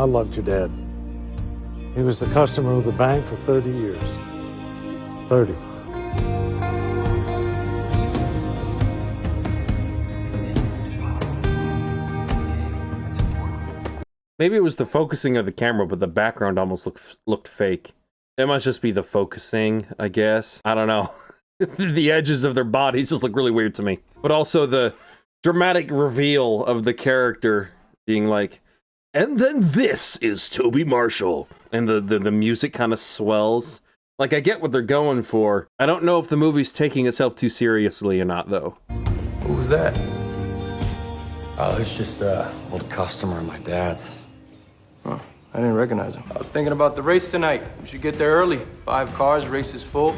I loved your dad. He was the customer of the bank for 30 years. 30. Maybe it was the focusing of the camera, but the background almost looked fake. It must just be the focusing, I guess. I don't know. The edges of their bodies just look really weird to me. But also the dramatic reveal of the character being like, and then this is Tobey Marshall. And the music kind of swells. Like, I get what they're going for. I don't know if the movie's taking itself too seriously or not, though. Who was that? Oh, it's just an old customer of my dad's. Huh, I didn't recognize him. I was thinking about the race tonight. We should get there early. 5 cars, race is full.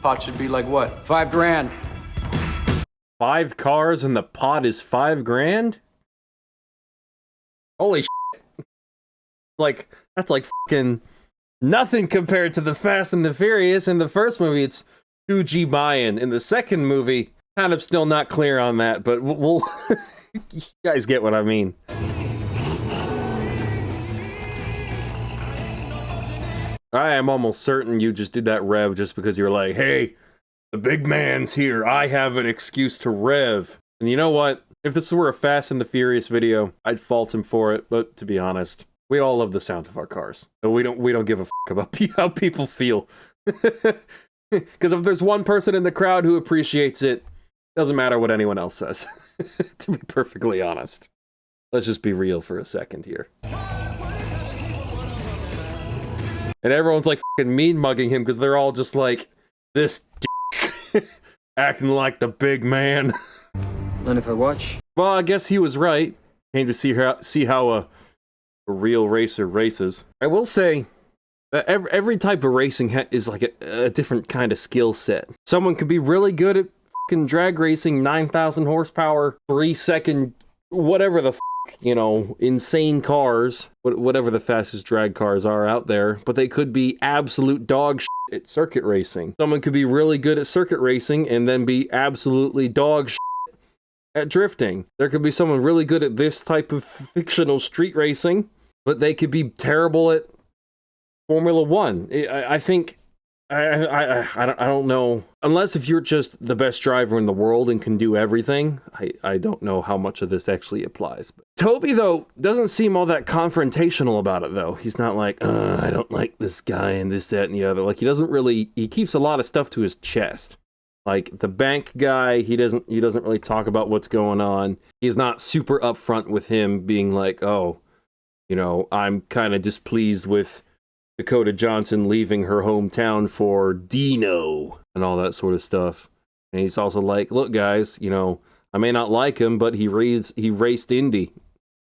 Pot should be like what? $5 grand. 5 cars and the pot is $5 grand? Holy shit. Like, that's like fucking nothing compared to the Fast and the Furious. In the first movie, it's 2G buy-in. In the second movie, kind of still not clear on that, but we'll you guys get what I mean. I am almost certain you just did that rev just because you're like, hey, the big man's here. I have an excuse to rev. And you know what? If this were a Fast and the Furious video, I'd fault him for it. But to be honest, we all love the sounds of our cars. So we don't give a fuck about how people feel. Because if there's one person in the crowd who appreciates it, doesn't matter what anyone else says. To be perfectly honest. Let's just be real for a second here. And everyone's like fucking mean mugging him because they're all just like, this dick acting like the big man. Mind if I watch? Well, I guess he was right. Came to see how a real racer races. I will say that every type of racing is like a different kind of skill set. Someone could be really good at fucking drag racing, 9,000 horsepower, 3-second, whatever the you know, insane cars, whatever the fastest drag cars are out there, but they could be absolute dog shit at circuit racing. Someone could be really good at circuit racing and then be absolutely dog shit at drifting. There could be someone really good at this type of fictional street racing, but they could be terrible at Formula One. I think I don't know. Unless if you're just the best driver in the world and can do everything, I don't know how much of this actually applies. But Tobey, though, doesn't seem all that confrontational about it, though. He's not like, I don't like this guy and this, that, and the other. Like, he keeps a lot of stuff to his chest. Like, the bank guy, he doesn't really talk about what's going on. He's not super upfront with him being like, oh, you know, I'm kind of displeased with Dakota Johnson leaving her hometown for Dino and all that sort of stuff. And he's also like, look, guys, you know, I may not like him, but he raced Indy.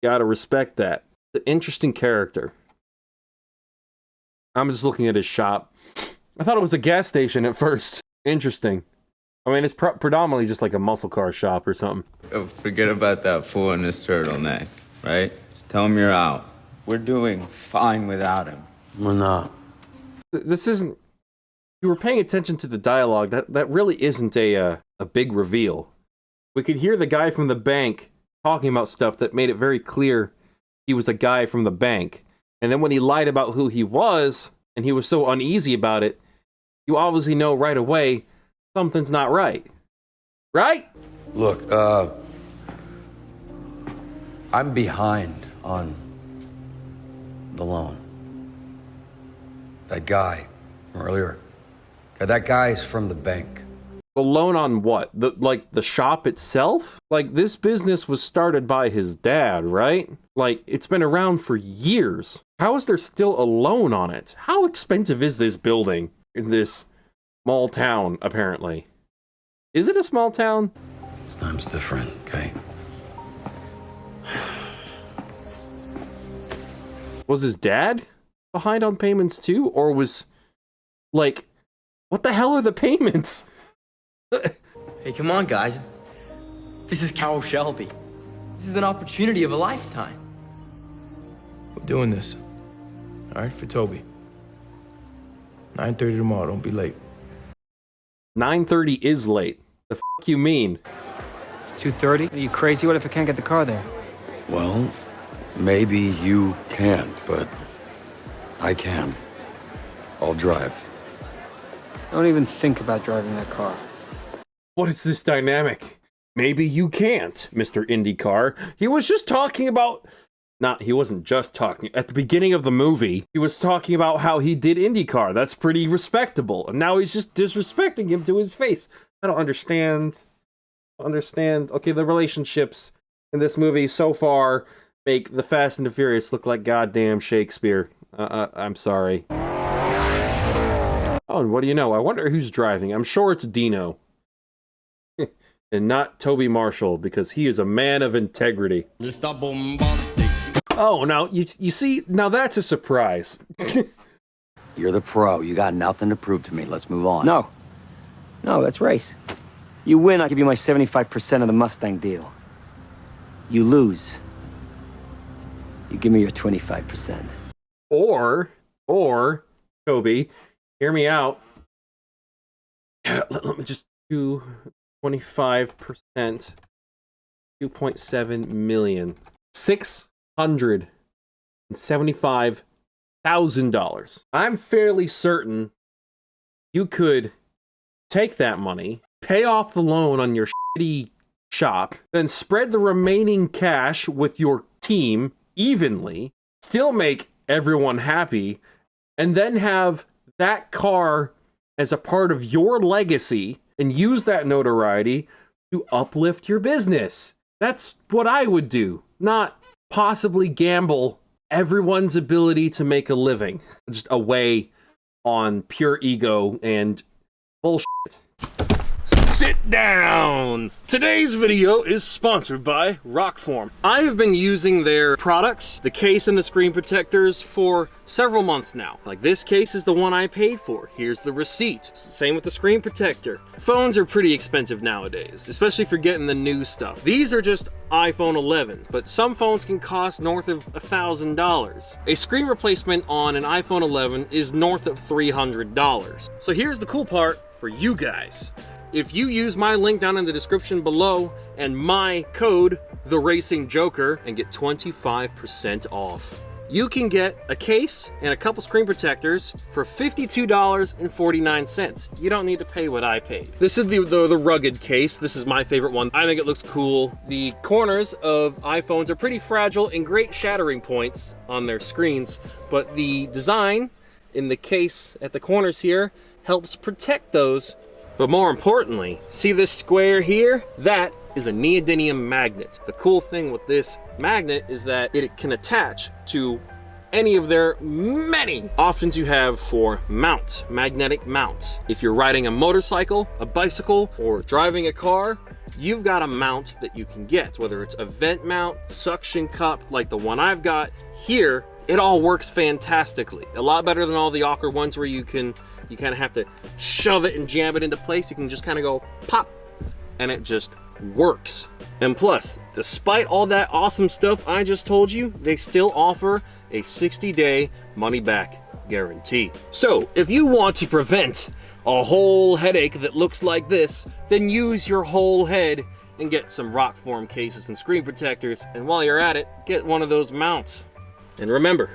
Gotta respect that. The interesting character. I'm just looking at his shop. I thought it was a gas station at first. Interesting. I mean, it's predominantly just like a muscle car shop or something. Oh, forget about that fool in this turtleneck, right? Just tell him you're out. We're doing fine without him. We're not. This isn't... You were paying attention to the dialogue. That really isn't a big reveal. We could hear the guy from the bank talking about stuff that made it very clear he was a guy from the bank. And then when he lied about who he was, and he was so uneasy about it, you obviously know right away something's not right. Right? Look, I'm behind on the loan. That guy from earlier, that guy's from the bank. The loan on what? The shop itself? Like, this business was started by his dad, right? Like, it's been around for years. How is there still a loan on it? How expensive is this building in this small town, apparently? Is it a small town? This time's different, okay? Was his dad behind on payments too? Or was, like, what the hell are the payments? Hey, come on, guys. This is Carol Shelby. This is an opportunity of a lifetime. We're doing this. All right, for Tobey. 9:30 tomorrow, don't be late. 9:30 is late. The fuck you mean? 2:30? Are you crazy? What if I can't get the car there? Well, Maybe you can't, but I can. I'll drive. Don't even think about driving that car. What is this dynamic? Maybe you can't, Mr. IndyCar. He was just talking about... he wasn't just talking. At the beginning of the movie, he was talking about how he did IndyCar. That's pretty respectable. And now he's just disrespecting him to his face. I don't understand. Okay, the relationships in this movie so far make the Fast and the Furious look like goddamn Shakespeare. I'm sorry. Oh, and what do you know? I wonder who's driving. I'm sure it's Dino. And not Tobey Marshall, because he is a man of integrity. Mr. Bombastic. Oh, now, you see, now that's a surprise. You're the pro. You got nothing to prove to me. Let's move on. No, let's race. You win, I'll give you my 75% of the Mustang deal. You lose, you give me your 25%. Or, Tobey, hear me out. Let me just do 25%, 2.7 million. $675,000. I'm fairly certain you could take that money, pay off the loan on your shitty shop, then spread the remaining cash with your team evenly, still make everyone happy, and then have that car as a part of your legacy and use that notoriety to uplift your business. That's what I would do, not possibly gamble everyone's ability to make a living just away on pure ego and bullshit. Sit down! Today's video is sponsored by Rockform. I have been using their products, the case and the screen protectors, for several months now. Like, this case is the one I paid for. Here's the receipt. Same with the screen protector. Phones are pretty expensive nowadays, especially for getting the new stuff. These are just iPhone 11s, but some phones can cost north of $1,000. A screen replacement on an iPhone 11 is north of $300. So here's the cool part for you guys. If you use my link down in the description below and my code, TheRacingJoker, and get 25% off, you can get a case and a couple screen protectors for $52.49. You don't need to pay what I paid. This is the rugged case. This is my favorite one. I think it looks cool. The corners of iPhones are pretty fragile and great shattering points on their screens, but the design in the case at the corners here helps protect those. But more importantly, see this square here? That is a neodymium magnet. The cool thing with this magnet is that it can attach to any of their many options you have for mounts, magnetic mounts. If you're riding a motorcycle, a bicycle, or driving a car, you've got a mount that you can get, whether it's a vent mount, suction cup, like the one I've got here. It all works fantastically. A lot better than all the awkward ones where you kind of have to shove it and jam it into place. You can just kind of go pop, and it just works. And plus, despite all that awesome stuff I just told you, they still offer a 60-day money-back guarantee. So, if you want to prevent a whole headache that looks like this, then use your whole head and get some Rockform cases and screen protectors, and while you're at it, get one of those mounts. And remember,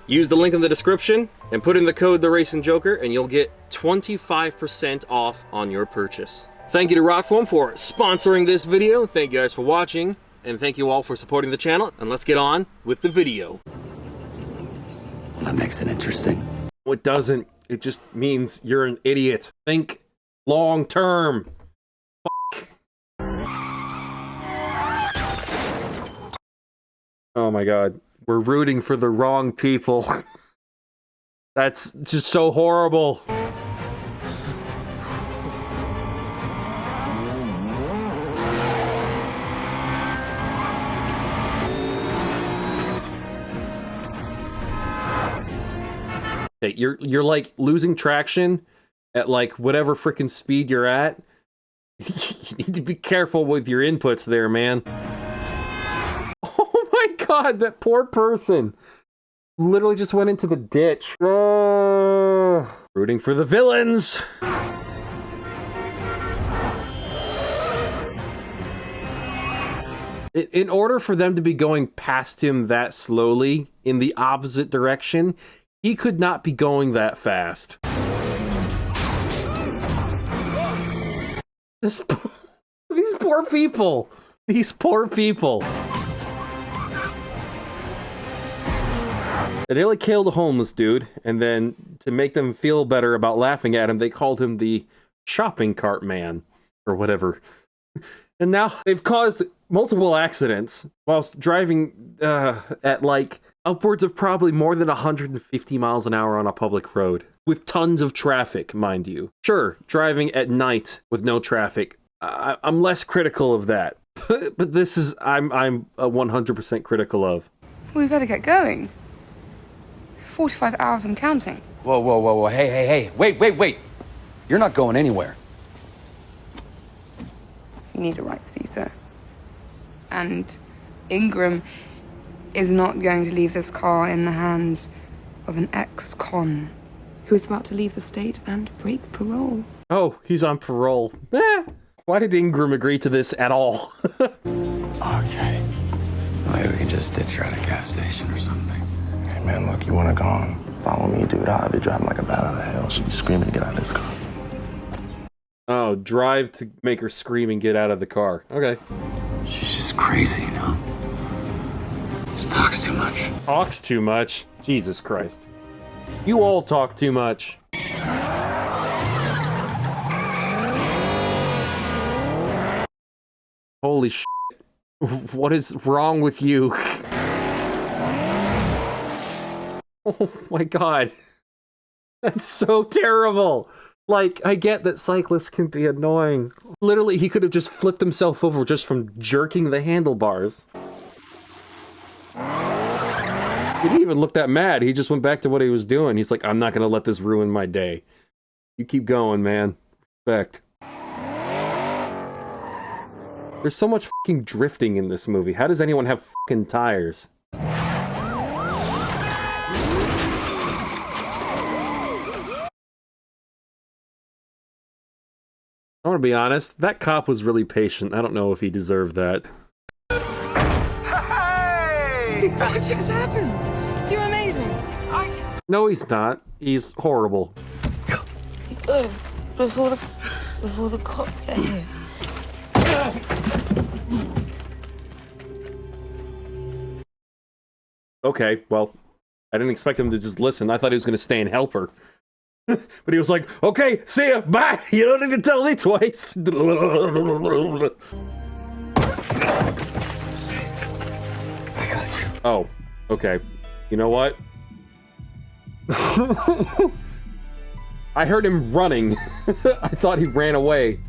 use the link in the description and put in the code TheRacingJoker and you'll get 25% off on your purchase. Thank you to Rockform for sponsoring this video. Thank you guys for watching, and thank you all for supporting the channel. And let's get on with the video. Well, that makes it interesting. Well, it doesn't. It just means you're an idiot. Think long term. Oh my god. We're rooting for the wrong people. That's just so horrible. Hey, you're like losing traction at like whatever freaking speed you're at. You need to be careful with your inputs there, man. Oh my god, that poor person literally just went into the ditch. Rooting for the villains. In order for them to be going past him that slowly in the opposite direction, he could not be going that fast. These poor people. These poor people. They nearly killed a homeless dude, and then to make them feel better about laughing at him, they called him the shopping cart man, or whatever. And now they've caused multiple accidents whilst driving at like upwards of probably more than 150 miles an hour on a public road, with tons of traffic, mind you. Sure, driving at night with no traffic, I'm less critical of that. But this is, I'm 100% critical of. We better get going. It's 45 hours and counting. Whoa, whoa, whoa, whoa. Hey. Wait. You're not going anywhere. You need a right Caesar. And Ingram is not going to leave this car in the hands of an ex-con who is about to leave the state and break parole. Oh, he's on parole. Why did Ingram agree to this at all? Okay. Maybe we can just ditch her at a gas station or something. Hey man, look, you wanna go on? Follow me, dude. I'll be driving like a bat out of hell. She'll be screaming to get out of this car. Oh, drive to make her scream and get out of the car. Okay. She's just crazy, you know? She talks too much. Talks too much? Jesus Christ. You all talk too much. Holy shit. What is wrong with you? Oh my god. That's so terrible. Like, I get that cyclists can be annoying. Literally, he could have just flipped himself over just from jerking the handlebars. He didn't even look that mad. He just went back to what he was doing. He's like, I'm not gonna let this ruin my day. You keep going, man. Respect. There's so much fucking drifting in this movie. How does anyone have fucking tires? I want to be honest, that cop was really patient. I don't know if he deserved that. Hey! What just happened? You're amazing. No, he's not. He's horrible. Before the cops get here. Okay, well, I didn't expect him to just listen. I thought he was going to stay and help her. But he was like, okay, see ya, bye. You don't need to tell me twice. I got you. Oh, okay. You know what? I heard him running. I thought he ran away.